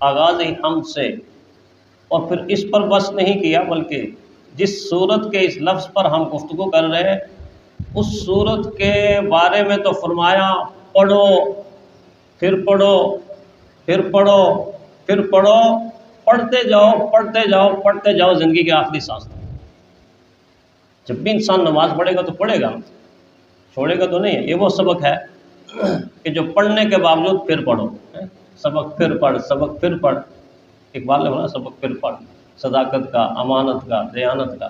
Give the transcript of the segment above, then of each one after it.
آغاز ہی حمد سے، اور پھر اس پر بس نہیں کیا بلکہ جس صورت کے اس لفظ پر ہم گفتگو کر رہے ہیں اس صورت کے بارے میں تو فرمایا پڑھو، پھر پڑھو، پھر پڑھو، پھر پڑھو، پڑھتے جاؤ پڑھتے جاؤ پڑھتے جاؤ زندگی کے آخری سانس تک۔ جب بھی انسان نماز پڑھے گا تو پڑھے گا، چھوڑے گا تو نہیں ہے۔ یہ وہ سبق ہے کہ جو پڑھنے کے باوجود پھر پڑھو، سبق پھر پڑھ، سبق پھر پڑھ۔ اقبال نے بولا سبق پھر پڑھ، صداقت کا، امانت کا، دیانت کا،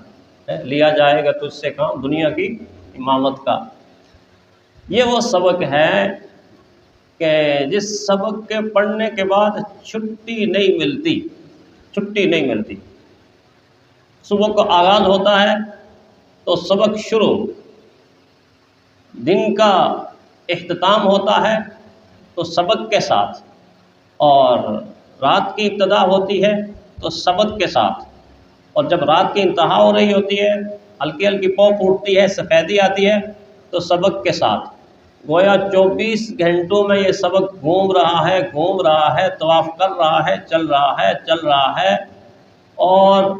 لیا جائے گا تجھ سے کام دنیا کی امامت کا۔ یہ وہ سبق ہے کہ جس سبق کے پڑھنے کے بعد چھٹی نہیں ملتی، چھٹی نہیں ملتی۔ صبح کو آغاز ہوتا ہے تو سبق شروع، دن کا اختتام ہوتا ہے تو سبق کے ساتھ، اور رات کی ابتدا ہوتی ہے تو سبق کے ساتھ، اور جب رات کی انتہا ہو رہی ہوتی ہے، ہلکی ہلکی پو پھوٹتی ہے، سفیدی آتی ہے تو سبق کے ساتھ۔ گویا 24 گھنٹوں میں یہ سبق گھوم رہا ہے، طواف کر رہا ہے، چل رہا ہے، اور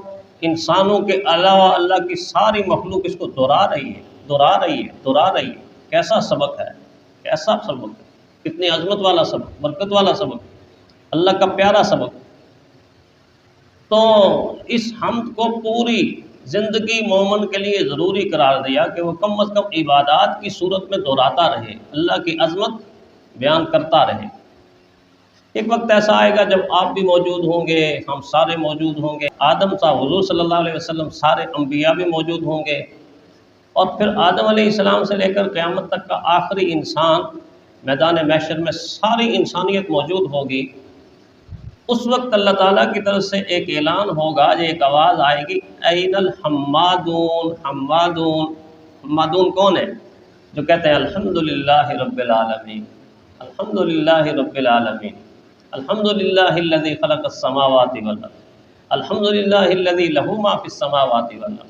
انسانوں کے علاوہ اللہ کی ساری مخلوق اس کو دہرا رہی ہے۔ کیسا سبق ہے، کیسا سبق ہے، کتنی عظمت والا سبق، برکت والا سبق، اللہ کا پیارا سبق۔ تو اس حمد کو پوری زندگی مومن کے لیے ضروری قرار دیا کہ وہ کم از کم عبادات کی صورت میں دہراتا رہے، اللہ کی عظمت بیان کرتا رہے۔ ایک وقت ایسا آئے گا جب آپ بھی موجود ہوں گے، ہم سارے موجود ہوں گے، آدم صاحب حضور صلی اللہ علیہ وسلم، سارے انبیاء بھی موجود ہوں گے، اور پھر آدم علیہ السلام سے لے کر قیامت تک کا آخری انسان میدان محشر میں ساری انسانیت موجود ہوگی۔ اس وقت اللہ تعالیٰ کی طرف سے ایک اعلان ہوگا، یہ ایک آواز آئے گی، این الحمادون، حمادون۔ حمادون کون ہے؟ جو کہتے ہیں الحمدللہ رب العالمین، الحمدللہ رب العالمین، الحمدللہ الذی خلق السماوات والارض، الحمدللہ الذی لہ ما فی السماوات والارض۔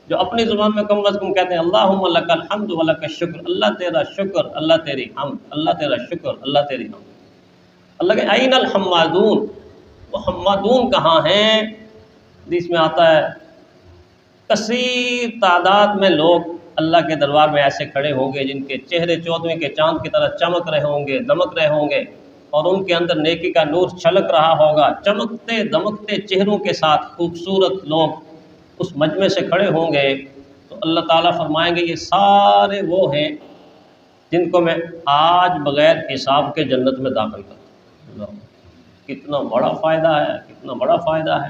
جو اپنی زبان میں کم از کم کہتے ہیں اللہم لک الحمد و لک الشکر، اللہ تیرا شکر، اللہ تیری حمد، اللہ تیرا شکر، اللہ تیری حمد۔ اللہ کہ این الحمادون، وہ حمادون کہاں ہیں؟ حدیث میں آتا ہے کثیر تعداد میں لوگ اللہ کے دربار میں ایسے کھڑے ہوں گے جن کے چہرے 14ویں کے چاند کی طرح چمک رہے ہوں گے، دمک رہے ہوں گے، اور ان کے اندر نیکی کا نور چھلک رہا ہوگا۔ چمکتے دمکتے چہروں کے ساتھ خوبصورت لوگ اس مجمع سے کھڑے ہوں گے، تو اللہ تعالیٰ فرمائیں گے یہ سارے وہ ہیں جن کو میں آج بغیر حساب کے جنت میں داخل کرتا ہوں۔ کتنا بڑا فائدہ ہے، کتنا بڑا فائدہ ہے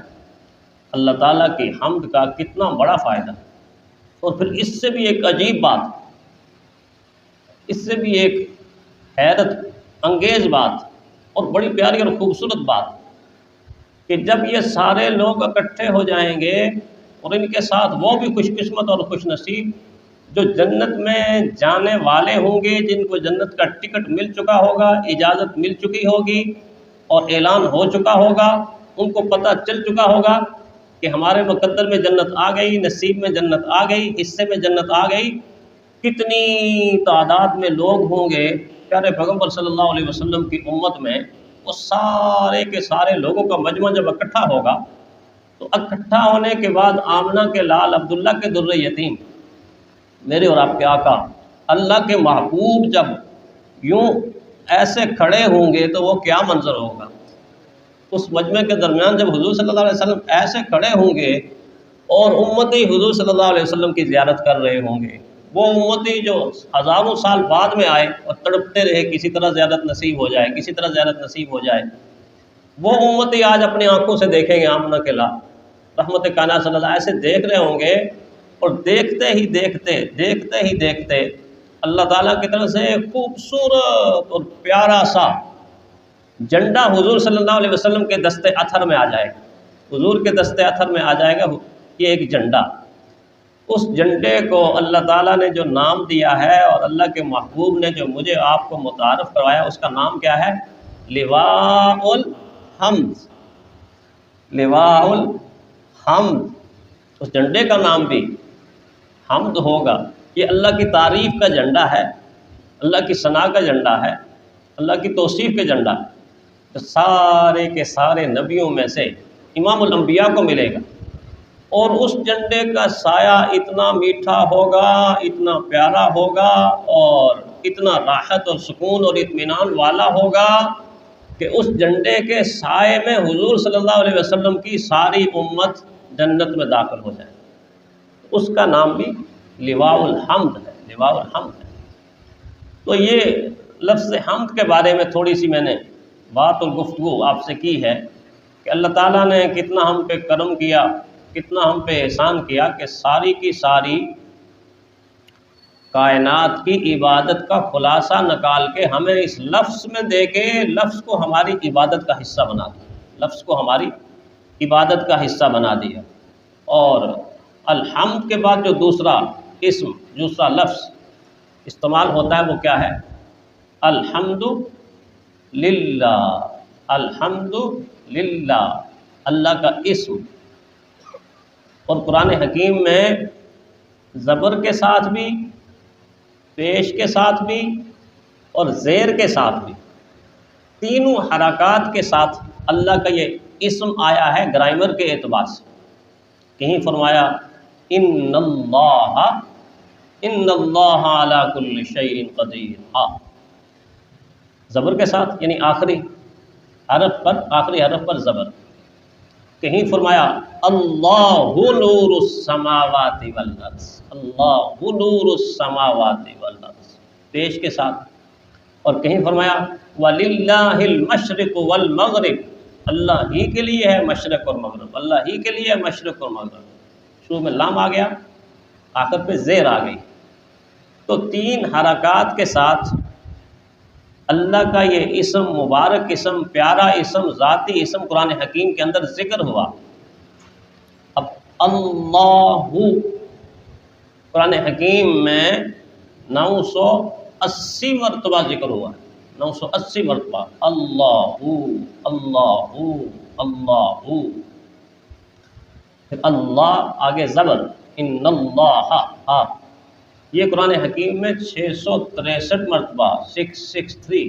اللہ تعالیٰ کی حمد کا، کتنا بڑا فائدہ ہے۔ اور پھر اس سے بھی ایک عجیب بات، اس سے بھی ایک حیرت انگیز بات اور بڑی پیاری اور خوبصورت بات کہ جب یہ سارے لوگ اکٹھے ہو جائیں گے اور ان کے ساتھ وہ بھی خوش قسمت اور خوش نصیب جو جنت میں جانے والے ہوں گے، جن کو جنت کا ٹکٹ مل چکا ہوگا، اجازت مل چکی ہوگی اور اعلان ہو چکا ہوگا، ان کو پتہ چل چکا ہوگا کہ ہمارے مقدر میں جنت آ گئی، نصیب میں جنت آ گئی، حصے میں جنت آ گئی۔ کتنی تعداد میں لوگ ہوں گے پیارے پیغمبر صلی اللہ علیہ وسلم کی امت میں، وہ سارے کے سارے لوگوں کا مجمع جب اکٹھا ہوگا تو اکٹھا ہونے کے بعد آمنہ کے لال عبداللہ کے در یتیم، میرے اور آپ کے آقا اللہ کے محبوب جب یوں ایسے کھڑے ہوں گے تو وہ کیا منظر ہوگا۔ اس مجمع کے درمیان جب حضور صلی اللہ علیہ وسلم ایسے کھڑے ہوں گے اور امتی حضور صلی اللہ علیہ وسلم کی زیارت کر رہے ہوں گے، وہ امتی جو ہزاروں سال بعد میں آئے اور تڑپتے رہے کسی طرح زیارت نصیب ہو جائے، کسی طرح زیارت نصیب ہو جائے، وہ امتی آج اپنی آنکھوں سے دیکھیں گے آمنہ کے لال رحمت کائنات صلی اللہ علیہ وسلم، ایسے دیکھ رہے ہوں گے، اور دیکھتے ہی دیکھتے اللہ تعالیٰ کی طرف سے خوبصورت اور پیارا سا جھنڈا حضور صلی اللہ علیہ وسلم کے دستے اتھر میں آ جائے گا، حضور کے دستے اتھر میں آ جائے گا یہ ایک جھنڈا۔ اس جھنڈے کو اللہ تعالیٰ نے جو نام دیا ہے اور اللہ کے محبوب نے جو مجھے آپ کو متعارف کروایا، اس کا نام کیا ہے؟ لواء الحمد، لواء الحمد۔ اس جھنڈے کا نام بھی حمد ہوگا۔ یہ اللہ کی تعریف کا جھنڈا ہے، اللہ کی ثنا کا جھنڈا ہے، اللہ کی توصیف کا جھنڈا ہے۔ تو سارے کے سارے نبیوں میں سے امام الانبیاء کو ملے گا، اور اس جھنڈے کا سایہ اتنا میٹھا ہوگا، اتنا پیارا ہوگا، اور اتنا راحت اور سکون اور اطمینان والا ہوگا کہ اس جھنڈے کے سائے میں حضور صلی اللہ علیہ وسلم کی ساری امت جنت میں داخل ہو جائے۔ اس کا نام بھی لواء الحمد ہے، لواء الحمد ہے۔ تو یہ لفظ حمد کے بارے میں تھوڑی سی میں نے بات اور گفتگو آپ سے کی ہے کہ اللہ تعالیٰ نے کتنا ہم پہ کرم کیا، کتنا ہم پہ احسان کیا کہ ساری کی ساری کائنات کی عبادت کا خلاصہ نکال کے ہمیں اس لفظ میں دے کے لفظ کو ہماری عبادت کا حصہ بنا دیا، لفظ کو ہماری عبادت کا حصہ بنا دیا۔ اور الحمد کے بعد جو دوسرا اسم، دوسرا لفظ استعمال ہوتا ہے وہ کیا ہے؟ الحمد للہ، الحمد للہ، اللہ کا اسم۔ اور قرآن حکیم میں زبر کے ساتھ بھی، پیش کے ساتھ بھی، اور زیر کے ساتھ بھی، تینوں حرکات کے ساتھ اللہ کا یہ اسم آیا ہے گرامر کے اعتبار سے۔ کہیں فرمایا ان اللہ علی کل شیء قدیر، ہاں زبر کے ساتھ، یعنی آخری حرف پر زبر۔ کہیں فرمایا اللہ نور السماوات والارض، اللہ نور السماوات والارض، پیش کے ساتھ۔ اور کہیں فرمایا وَلِلَّهِ الْمَشْرِقُ وَالْمَغْرِبُ، اللہ ہی کے لیے ہے مشرق اور مغرب، اللہ ہی کے لیے ہے مشرق اور مغرب۔ شروع میں لام آ گیا، آخر پہ زیر آ گئی۔ تو تین حرکات کے ساتھ اللہ کا یہ اسم، مبارک اسم، پیارا اسم، ذاتی اسم قرآن حکیم کے اندر ذکر ہوا۔ اب اللہ قرآن حکیم میں 980 مرتبہ ذکر ہوا ہے، 980 مرتبہ اللہ اللہ اللہ۔ پھر اللہ آگے زبر، ان اللہ، یہ قرآن حکیم میں 663 مرتبہ، 663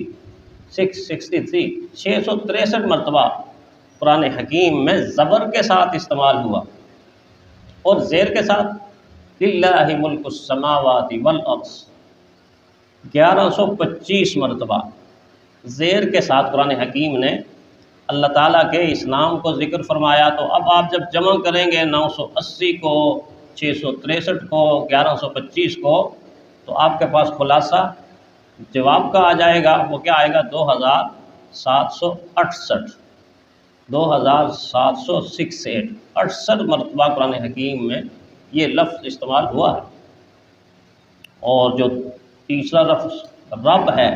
مرتبہ قرآن حکیم میں زبر کے ساتھ استعمال ہوا۔ اور زیر کے ساتھ للہ ملک السماوات والارض، 1125 مرتبہ زیر کے ساتھ قرآن حکیم نے اللہ تعالیٰ کے اس نام کو ذکر فرمایا۔ تو اب آپ جب جمع کریں گے 980 کو، 663 کو، 1125 کو، تو آپ کے پاس خلاصہ جواب کا آ جائے گا۔ وہ کیا آئے گا؟ 2768، 2768 مرتبہ قرآن حکیم میں یہ لفظ استعمال ہوا ہے۔ اور جو تیسرا لفظ رب ہے،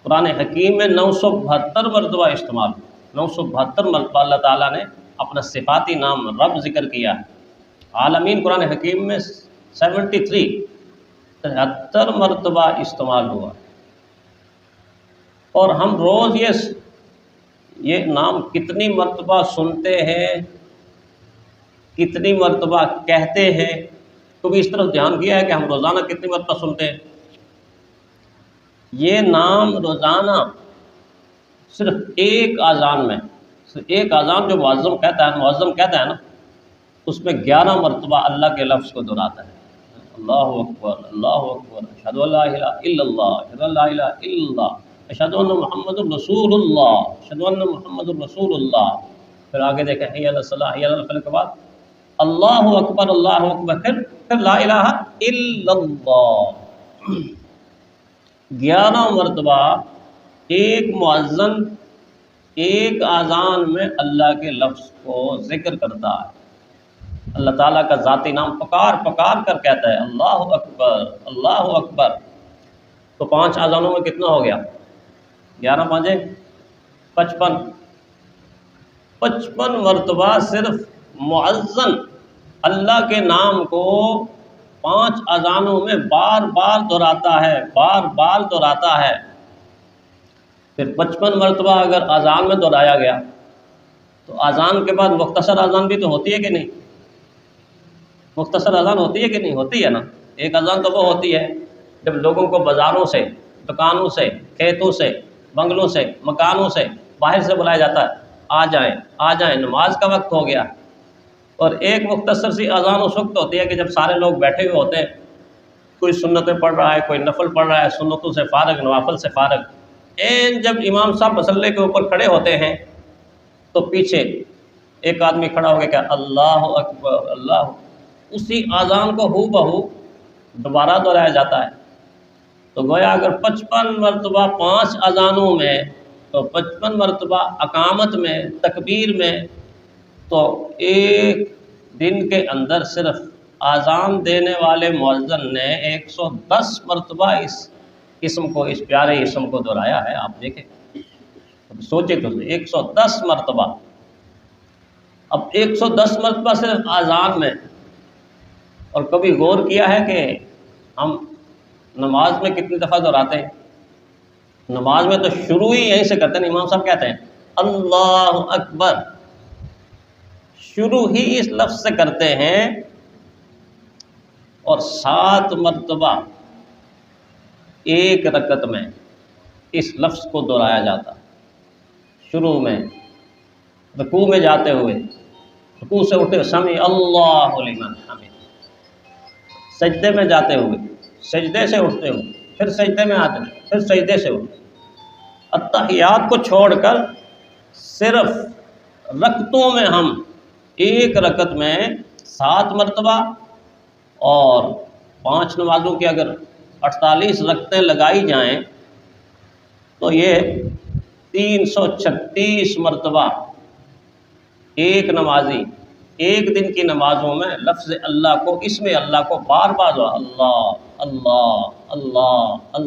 قرآن حکیم میں 972 مرتبہ استعمال ہوا، 972 مرتبہ اللہ تعالیٰ نے اپنا صفاتی نام رب ذکر کیا ہے۔ عالمین قرآن حکیم میں 73 مرتبہ استعمال ہوا۔ اور ہم روز یہ نام کتنی مرتبہ سنتے ہیں، کتنی مرتبہ کہتے ہیں؟ کبھی اس طرف دھیان کیا ہے کہ ہم روزانہ کتنی مرتبہ سنتے ہیں؟ یہ نام روزانہ صرف ایک اذان میں، صرف ایک اذان جو مؤذن کہتا ہے نا، اس میں 11 مرتبہ اللہ کے لفظ کو دہراتا ہے۔ اللہ اکبر، اللہ اکبر، اشہد ان لا الہ الا اللہ، اشہد ان لا الہ الا اللہ، اشہد ان محمد الرسول اللہ، اشہد ان محمد الرسول اللہ۔ پھر آگے دیکھیں حی علی الصلاۃ، حی علی الفلاح کے بعد اللہ اکبر، اللہ اکبر، پھر لا الہ الا اللہ۔ 11 مرتبہ ایک مؤذن ایک اذان میں اللہ کے لفظ کو ذکر کرتا ہے۔ اللہ تعالیٰ کا ذاتی نام پکار کر کہتا ہے اللہ اکبر، اللہ اکبر۔ تو 5 اذانوں میں کتنا ہو گیا؟ 11 5 55۔ 55 مرتبہ صرف مؤذن اللہ کے نام کو 5 اذانوں میں بار بار دہراتا ہے۔ پھر 55 مرتبہ اگر اذان میں دہرایا گیا تو اذان کے بعد مختصر اذان بھی تو ہوتی ہے کہ نہیں؟ مختصر اذان ہوتی ہے کہ نہیں؟ ہوتی ہے نا۔ ایک اذان تو وہ ہوتی ہے جب لوگوں کو بازاروں سے، دکانوں سے، کھیتوں سے، بنگلوں سے، مکانوں سے باہر سے بلایا جاتا ہے آ جائیں آ جائیں نماز کا وقت ہو گیا، اور ایک مختصر سی اذان اس وقت ہوتی ہے کہ جب سارے لوگ بیٹھے ہوئے ہوتے ہیں، کوئی سنتیں پڑھ رہا ہے، کوئی نفل پڑھ رہا ہے، سنتوں سے فارغ نوافل سے فارغ۔ جب امام صاحب مصلے کے اوپر کھڑے ہوتے ہیں تو پیچھے ایک آدمی کھڑا ہو گیا کہ اللہ اکبر اللہ، اسی اذان کو ہو بہو دوبارہ دہرایا جاتا ہے۔ تو گویا اگر 55 مرتبہ 5 اذانوں میں، تو 55 مرتبہ اقامت میں، تکبیر میں، تو ایک دن کے اندر صرف اذان دینے والے مؤذن نے 110 مرتبہ اس اسم کو، اس پیارے اسم کو دہرایا ہے۔ آپ دیکھیں، سوچے تو 110 مرتبہ۔ اب 110 مرتبہ صرف اذان میں، اور کبھی غور کیا ہے کہ ہم نماز میں کتنی دفعہ دہراتے ہیں؟ نماز میں تو شروع ہی یہیں سے کرتے ہیں، امام صاحب کہتے ہیں اللہ اکبر، شروع ہی اس لفظ سے کرتے ہیں، اور 7 مرتبہ ایک رکعت میں اس لفظ کو دہرایا جاتا ہے۔ شروع میں، رکوع میں جاتے ہوئے، رکوع سے اٹھے سمع اللہ لمن حمد، سجدے میں جاتے ہوئے، سجدے سے اٹھتے ہوئے، پھر سجدے میں آتے ہیں، پھر سجدے سے اٹھتے، اتحیات کو چھوڑ کر صرف رکعتوں میں ہم ایک رکعت میں 7 مرتبہ، اور 5 نمازوں کی اگر 48 رکعتیں لگائی جائیں تو یہ 336 مرتبہ ایک نمازی ایک دن کی نمازوں میں لفظ اللہ کو، اسم اللہ کو بار بار اللہ اللہ اللہ اللہ